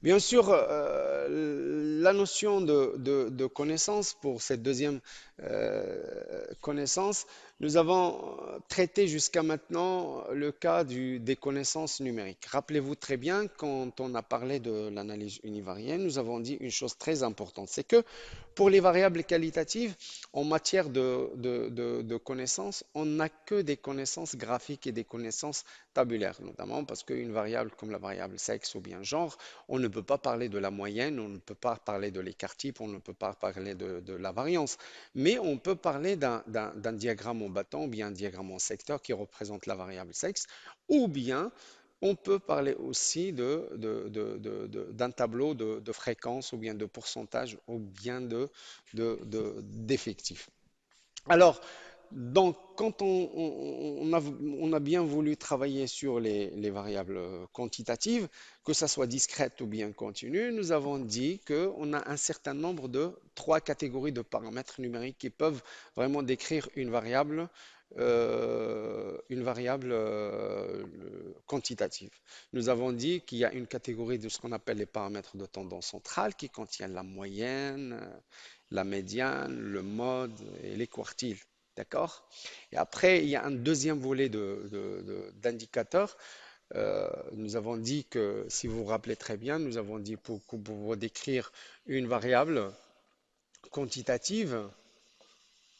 Bien sûr, la notion de connaissance pour cette deuxième connaissance, nous avons traité jusqu'à maintenant le cas des connaissances numériques. Rappelez-vous très bien, quand on a parlé de l'analyse univariée, nous avons dit une chose très importante, c'est que pour les variables qualitatives, en matière de connaissances, on n'a que des connaissances graphiques et des connaissances tabulaires, notamment parce qu'une variable comme la variable sexe ou bien genre, on ne peut pas parler de la moyenne, on ne peut pas parler de l'écart type, on ne peut pas parler de la variance, mais on peut parler d'un diagramme en bâton ou bien un diagramme en secteur qui représente la variable sexe, ou bien on peut parler aussi d'un tableau de fréquence ou bien de pourcentage ou bien d'effectifs. Alors, donc, quand on a bien voulu travailler sur les variables quantitatives, que ça soit discrète ou bien continue, nous avons dit qu'on a un certain nombre de trois catégories de paramètres numériques qui peuvent vraiment décrire une variable quantitative. Nous avons dit qu'il y a une catégorie de ce qu'on appelle les paramètres de tendance centrale qui contiennent la moyenne, la médiane, le mode et les quartiles. D'accord? Et après, il y a un deuxième volet d'indicateurs. Nous avons dit que, si vous vous rappelez très bien, nous avons dit pour décrire une variable quantitative,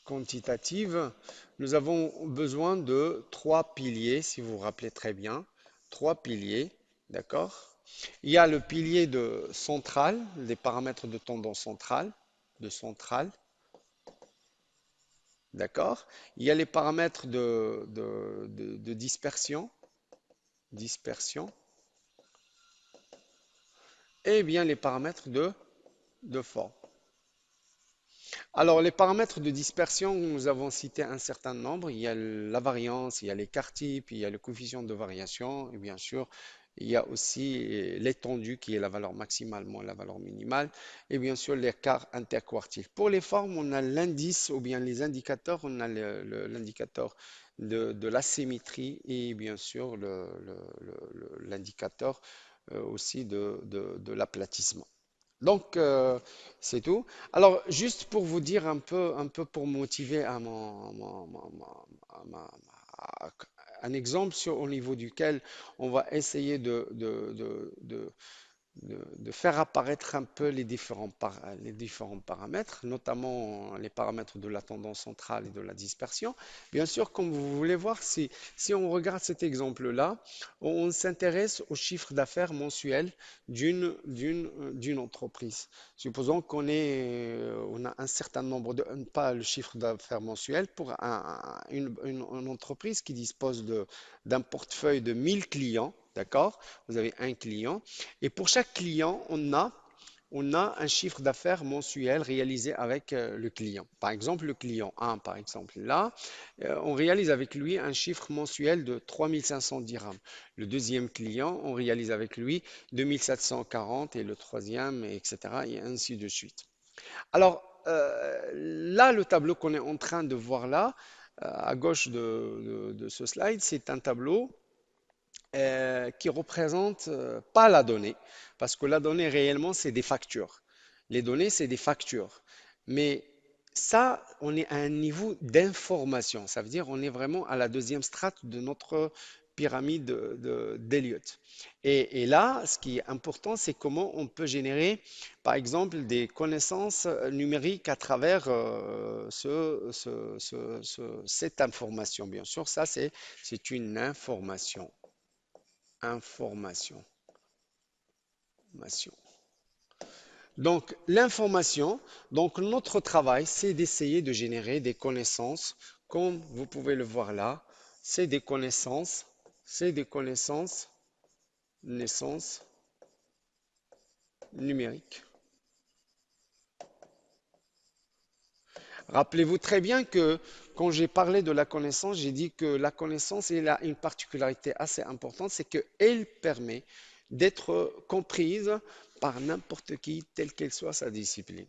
quantitative, nous avons besoin de trois piliers, si vous vous rappelez très bien. Trois piliers, d'accord? Il y a le pilier de central, des paramètres de tendance centrale, de centrale. D'accord? Il y a les paramètres de dispersion, dispersion, et bien les paramètres de forme. Alors, les paramètres de dispersion, nous avons cité un certain nombre. Il y a la variance, il y a l'écart type, il y a le coefficient de variation, et bien sûr, il y a aussi l'étendue qui est la valeur maximale moins la valeur minimale, et bien sûr l'écart interquartile. Pour les formes, on a l'indice ou bien les indicateurs, on a l'indicateur de l'asymétrie et bien sûr l'indicateur aussi de l'aplatissement. Donc, c'est tout. Alors, juste pour vous dire un peu pour motiver un exemple au niveau duquel on va essayer de faire apparaître un peu les différents paramètres, notamment les paramètres de la tendance centrale et de la dispersion. Bien sûr, comme vous voulez voir, si on regarde cet exemple-là, on s'intéresse au chiffre d'affaires mensuel d'une entreprise. Supposons on a un certain nombre pas le chiffre d'affaires mensuel, pour une entreprise qui dispose d'un portefeuille de 1000 clients, d'accord? Vous avez un client. Et pour chaque client, on a un chiffre d'affaires mensuel réalisé avec le client. Par exemple, le client 1, par exemple, là, on réalise avec lui un chiffre mensuel de 3500 dirhams. Le deuxième client, on réalise avec lui 2740 et le troisième, etc. et ainsi de suite. Alors, là, le tableau qu'on est en train de voir là, à gauche de ce slide, c'est un tableau qui représente pas la donnée, parce que la donnée réellement, c'est des factures. Les données, c'est des factures. Mais ça, on est à un niveau d'information. Ça veut dire on est vraiment à la deuxième strate de notre pyramide d'Elliott. Et là, ce qui est important, c'est comment on peut générer, par exemple, des connaissances numériques à travers cette information. Bien sûr, ça, c'est une information. Information. Information. Donc, l'information, donc notre travail, c'est d'essayer de générer des connaissances, comme vous pouvez le voir là, c'est des connaissances, naissance numérique. Rappelez-vous très bien que quand j'ai parlé de la connaissance, j'ai dit que la connaissance, elle a une particularité assez importante, c'est qu'elle permet d'être comprise par n'importe qui, telle qu'elle soit sa discipline.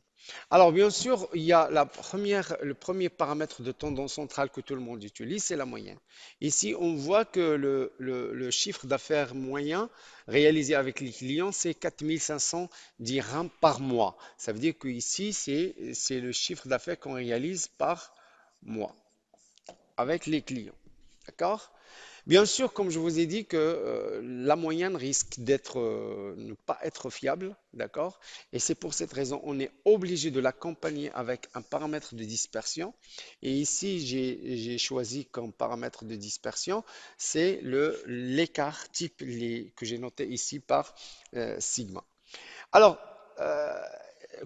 Alors, bien sûr, il y a le premier paramètre de tendance centrale que tout le monde utilise, c'est la moyenne. Ici, on voit que le chiffre d'affaires moyen réalisé avec les clients, c'est 4500 dirhams par mois. Ça veut dire qu'ici, c'est le chiffre d'affaires qu'on réalise par mois avec les clients. D'accord? Bien sûr, comme je vous ai dit que la moyenne risque ne pas être fiable, d'accord? Et c'est pour cette raison on est obligé de l'accompagner avec un paramètre de dispersion. Et ici, j'ai choisi comme paramètre de dispersion, c'est l'écart type que j'ai noté ici par sigma. Alors, euh,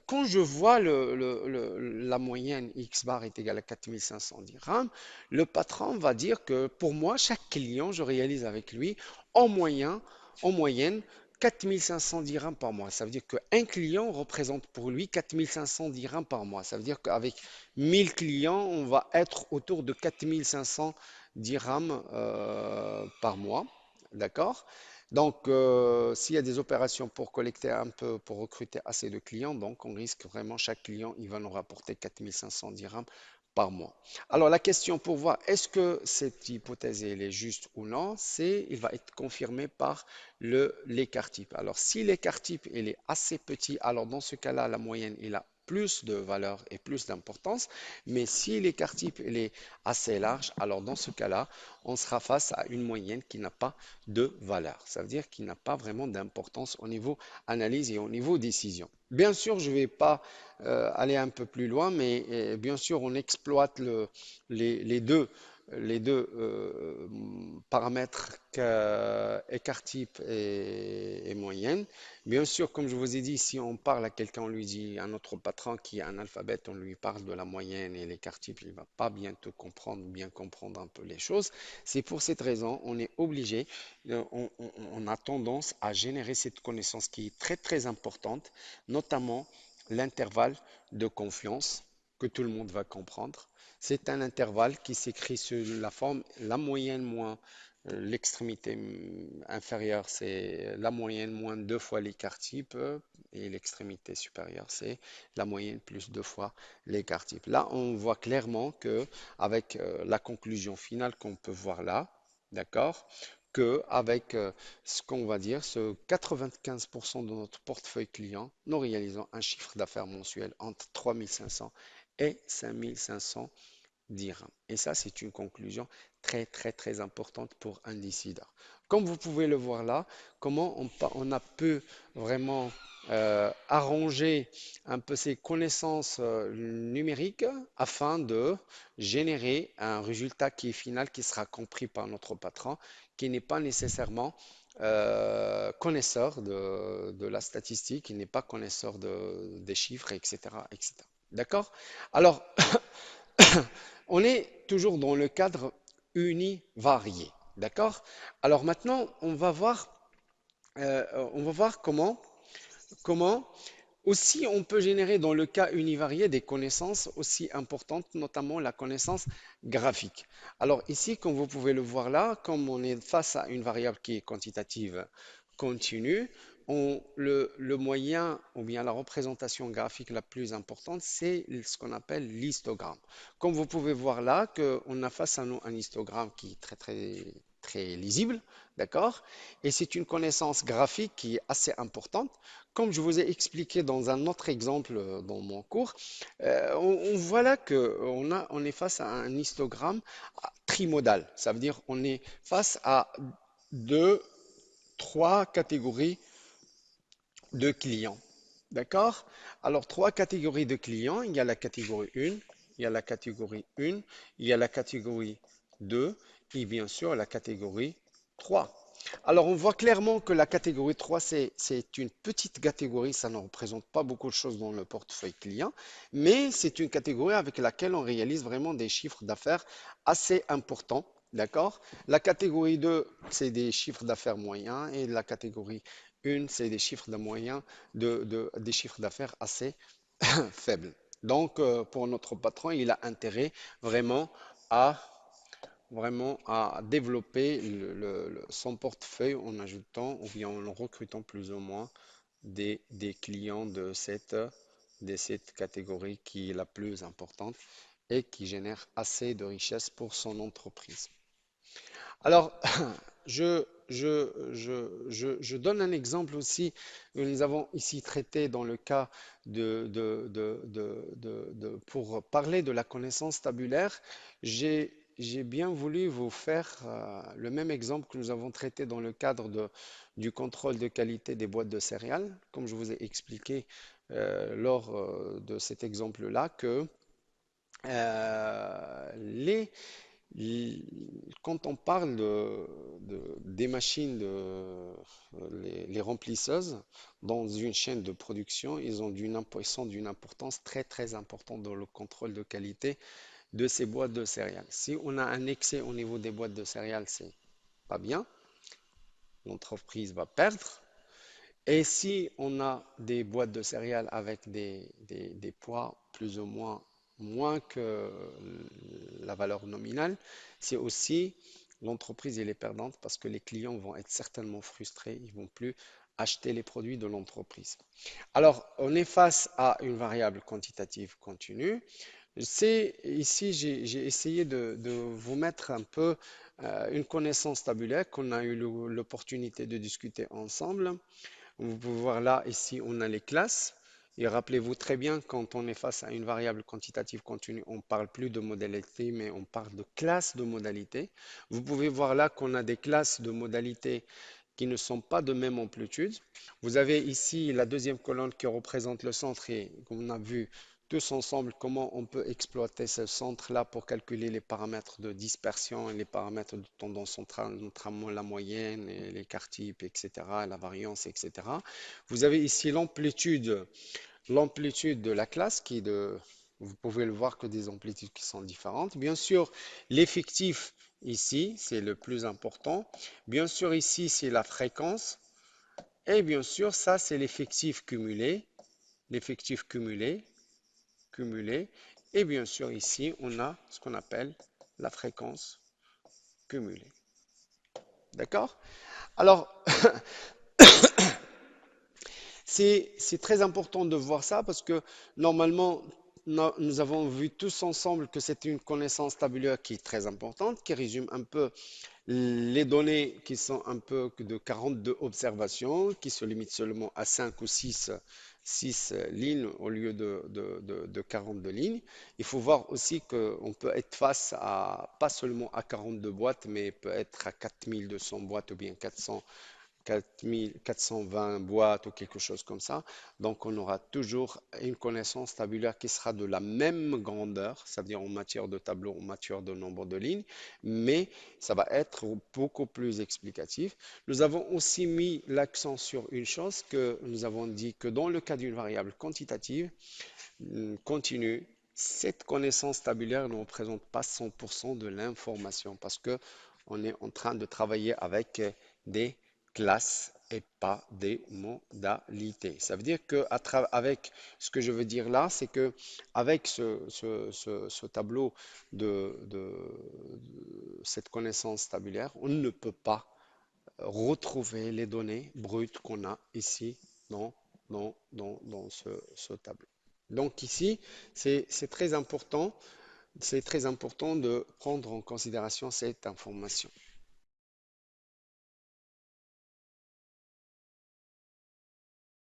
quand je vois la moyenne X bar est égale à 4500 dirhams, le patron va dire que pour moi, chaque client, je réalise avec lui en moyenne, en moyenne 4500 dirhams par mois. Ça veut dire qu'un client représente pour lui 4500 dirhams par mois. Ça veut dire qu'avec 1000 clients, on va être autour de 4500 dirhams par mois. D'accord? Donc, s'il y a des opérations pour collecter un peu, pour recruter assez de clients, donc on risque vraiment, chaque client, il va nous rapporter 4500 dirhams par mois. Alors, la question pour voir est-ce que cette hypothèse elle est juste ou non, il va être confirmé par l'écart type. Alors, si l'écart type il est assez petit, alors dans ce cas-là, la moyenne, il a plus de valeur et plus d'importance. Mais si l'écart type il est assez large, alors dans ce cas-là, on sera face à une moyenne qui n'a pas de valeur. Ça veut dire qu'il n'a pas vraiment d'importance au niveau analyse et au niveau décision. Bien sûr, je ne vais pas aller un peu plus loin, mais bien sûr, on exploite les deux, les deux paramètres écart type et moyenne. Bien sûr, comme je vous ai dit, si on parle à quelqu'un, on lui dit, à notre patron qui est un alphabet, on lui parle de la moyenne et l'écart type, il ne va pas bientôt comprendre, bien comprendre un peu les choses. C'est pour cette raison, on est obligé, on a tendance à générer cette connaissance qui est très très importante, notamment l'intervalle de confiance que tout le monde va comprendre. C'est un intervalle qui s'écrit sous la forme la moyenne moins l'extrémité inférieure, c'est la moyenne moins deux fois l'écart type et l'extrémité supérieure, c'est la moyenne plus deux fois l'écart type. Là, on voit clairement que avec la conclusion finale qu'on peut voir là, d'accord, que avec ce qu'on va dire, ce 95% de notre portefeuille client, nous réalisons un chiffre d'affaires mensuel entre 3500 et 5500 dirhams. Et ça, c'est une conclusion très, très, très importante pour un décideur. Comme vous pouvez le voir là, comment on a pu vraiment arranger un peu ces connaissances numériques afin de générer un résultat qui est final, qui sera compris par notre patron, qui n'est pas nécessairement connaisseur de la statistique, qui n'est pas connaisseur des chiffres, etc., etc. D'accord? Alors, on est toujours dans le cadre univarié. D'accord? Alors maintenant, on va voir comment aussi on peut générer dans le cas univarié des connaissances aussi importantes, notamment la connaissance graphique. Alors ici, comme vous pouvez le voir là, comme on est face à une variable qui est quantitative continue, le moyen ou bien la représentation graphique la plus importante, c'est ce qu'on appelle l'histogramme. Comme vous pouvez voir là, qu'on a face à nous un histogramme qui est très très très lisible, d'accord? Et c'est une connaissance graphique qui est assez importante. Comme je vous ai expliqué dans un autre exemple dans mon cours, on voit là on est face à un histogramme trimodal. Ça veut dire on est face à deux, trois catégories de clients. D'accord? Alors, trois catégories de clients. Il y a la catégorie 1, il y a la catégorie 1, il y a la catégorie 2 et bien sûr la catégorie 3. Alors, on voit clairement que la catégorie 3, c'est une petite catégorie, ça ne représente pas beaucoup de choses dans le portefeuille client, mais c'est une catégorie avec laquelle on réalise vraiment des chiffres d'affaires assez importants. D'accord? La catégorie 2, c'est des chiffres d'affaires moyens et la catégorie 1, c'est des chiffres de moyens, des chiffres d'affaires assez faibles. Donc, pour notre patron, il a intérêt vraiment à développer son portefeuille en ajoutant ou bien en recrutant plus ou moins des clients de cette de cette catégorie qui est la plus importante et qui génère assez de richesse pour son entreprise. Alors, je donne un exemple aussi que nous avons ici traité dans le cas pour parler de la connaissance tabulaire. J'ai bien voulu vous faire le même exemple que nous avons traité dans le cadre du contrôle de qualité des boîtes de céréales, comme je vous ai expliqué lors de cet exemple-là, que les il- quand on parle des machines, les remplisseuses, dans une chaîne de production, ils sont d'une importance très très importante dans le contrôle de qualité de ces boîtes de céréales. Si on a un excès au niveau des boîtes de céréales, c'est pas bien, l'entreprise va perdre. Et si on a des boîtes de céréales avec des poids plus ou moins que la valeur nominale, c'est aussi l'entreprise elle est perdante parce que les clients vont être certainement frustrés, ils vont plus acheter les produits de l'entreprise. Alors, on est face à une variable quantitative continue. C'est ici, j'ai essayé de vous mettre un peu une connaissance tabulaire qu'on a eu l'opportunité de discuter ensemble. Vous pouvez voir là, ici, on a les classes. Et rappelez-vous très bien, quand on est face à une variable quantitative continue, on ne parle plus de modalité, mais on parle de classe de modalité. Vous pouvez voir là qu'on a des classes de modalité qui ne sont pas de même amplitude. Vous avez ici la deuxième colonne qui représente le centre et on a vu tous ensemble comment on peut exploiter ce centre-là pour calculer les paramètres de dispersion et les paramètres de tendance centrale, notamment la moyenne, et l'écart type, etc., la variance, etc. Vous avez ici l'amplitude de la classe qui est vous pouvez le voir que des amplitudes qui sont différentes. Bien sûr, l'effectif ici, c'est le plus important. Bien sûr, ici, c'est la fréquence. Et bien sûr, ça, c'est l'effectif cumulé. Et bien sûr, ici, on a ce qu'on appelle la fréquence cumulée. D'accord? Alors, c'est très important de voir ça parce que normalement, nous avons vu tous ensemble que c'est une connaissance tabulaire qui est très importante, qui résume un peu les données qui sont un peu de 42 observations, qui se limitent seulement à 5 ou 6 lignes au lieu de 42 lignes. Il faut voir aussi qu'on peut être face à, pas seulement à 42 boîtes, mais peut être à 4200 boîtes ou bien 420 boîtes ou quelque chose comme ça. Donc, on aura toujours une connaissance tabulaire qui sera de la même grandeur, c'est-à-dire en matière de tableau, en matière de nombre de lignes, mais ça va être beaucoup plus explicatif. Nous avons aussi mis l'accent sur une chose que nous avons dit que dans le cas d'une variable quantitative, continue, cette connaissance tabulaire ne représente pas 100% de l'information parce que on est en train de travailler avec des classes et pas des modalités. Ça veut dire que avec ce que je veux dire là, c'est que avec ce tableau de cette connaissance tabulaire, on ne peut pas retrouver les données brutes qu'on a ici dans ce tableau. Donc ici, c'est très important de prendre en considération cette information.